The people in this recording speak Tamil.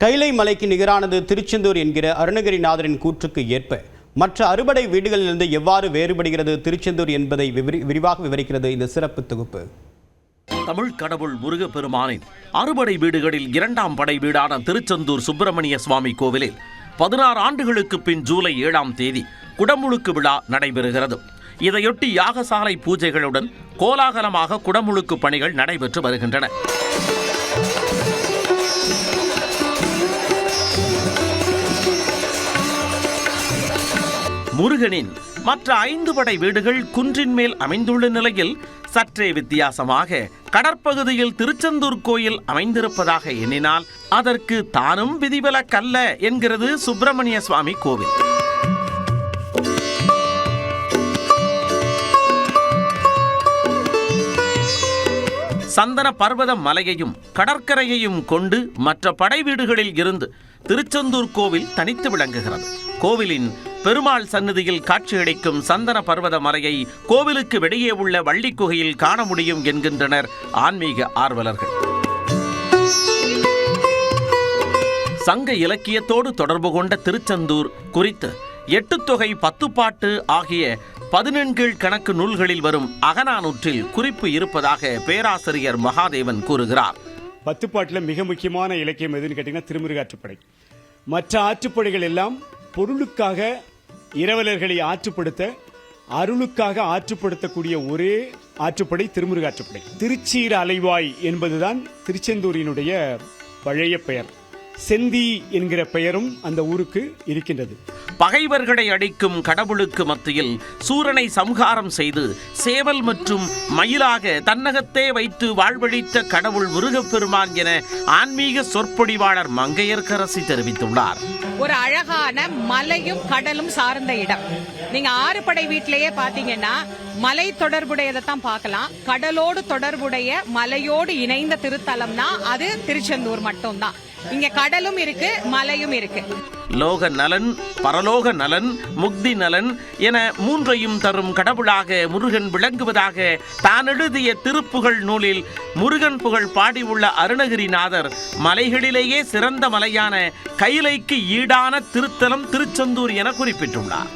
கைலை மலைக்கு நிகரானது திருச்செந்தூர் என்கிற அருணகிரிநாதரின் கூற்றுக்கு ஏற்ப மற்ற அறுபடை வீடுகளிலிருந்து எவ்வாறு வேறுபடுகிறது திருச்செந்தூர் என்பதை விரிவாக விவரிக்கிறது இந்த சிறப்பு தொகுப்பு. தமிழ் கடவுள் முருகப்பெருமானின் அறுபடை வீடுகளில் இரண்டாம் படை வீடான திருச்செந்தூர் சுப்பிரமணிய சுவாமி கோவிலில் 16 ஆண்டுகளுக்கு பின் ஜூலை 7ஆம் தேதி குடமுழுக்கு விழா நடைபெறுகிறது. இதையொட்டி யாகசாலை பூஜைகளுடன் கோலாகலமாக குடமுழுக்கு பணிகள் நடைபெற்று வருகின்றன. முருகனின் மற்ற 5 படை வீடுகள் குன்றின் மேல் அமைந்துள்ள நிலையில் சற்றே வித்தியாசமாக கடற்பகுதியில் திருச்செந்தூர் கோயில் அமைந்திருப்பதாக எண்ணினால் அதற்கு தானும் விதிவிலக்கல்ல என்கிறது சுப்பிரமணிய சுவாமி கோவில். சந்தன பர்வத மலையையும் கடற்கரையையும் கொண்டு மற்ற படை வீடுகளில் இருந்து திருச்செந்தூர் கோவில் தனித்து விளங்குகிறது. கோவிலின் பெருமாள் சன்னதியில் காட்சியளிக்கும் சந்தன பர்வத மலையை கோவிலுக்கு வெளியே உள்ள வள்ளி குகையில் காண முடியும் என்கின்றனர் ஆன்மீக ஆர்வலர்கள். சங்க இலக்கியத்தோடு தொடர்பு கொண்ட திருச்செந்தூர் குறித்து 8 தொகை 10 பாட்டு ஆகிய 14 கணக்கு நூல்களில் வரும் அகநானூற்றில் குறிப்பு இருப்பதாக பேராசிரியர் மகாதேவன் கூறுகிறார். 10 பாட்டில் மிக முக்கியமான இலக்கியம் எதுன்னு கேட்டீங்கன்னா திருமுருக ஆற்றுப்படை. மற்ற ஆற்றுப்படைகள் எல்லாம் பொருளுக்காக இரவலர்களை ஆற்றுப்படுத்த அருளுக்காக ஆற்றுப்படுத்தக்கூடிய ஒரே ஆற்றுப்படை திருமுருக ஆற்றுப்படை. திருச்சீர அலைவாய் என்பதுதான் திருச்செந்தூரினுடைய பழைய பெயர். செந்தி என்கிற பெயரும் அந்த ஊருக்கு இருக்கின்றது. பகைவர்களை அடிக்கும் கடவுளுக்கு மத்தியில் சூரனை சம்ஹாரம் செய்து சேவல் மற்றும் மயிலாக தன்னகத்தே வைத்து வாழ்வழித்த கடவுள் முருகப்பெருமான் என ஆன்மீக சொற்பொழிவாளர் மங்கையர்க்கரசி தெரிவித்துள்ளார். ஒரு அழகான மலையும் கடலும் சார்ந்த இடம். நீங்க ஆறுபடை வீட்டிலேயே பாத்தீங்கன்னா மலை தொடர்புடையதை தான் பார்க்கலாம். கடலோடு தொடர்புடைய மலையோடு இணைந்த திருத்தலம்னா அது திருச்செந்தூர் மட்டும்தான். இங்க கடலும் இருக்கு, மலையும் இருக்கு. லோக நலன், பரலோக நலன், முக்தி நலன் என 3ஐயும் தரும் கடவுளாக முருகன் விளங்குவதாக தான் எழுதிய திருப்புகழ் நூலில் முருகன் புகழ் பாடியுள்ள அருணகிரிநாதர் மலைகளிலேயே சிறந்த மலையான கைலைக்கு ஈடான திருத்தலம் திருச்செந்தூர் என குறிப்பிட்டுள்ளார்.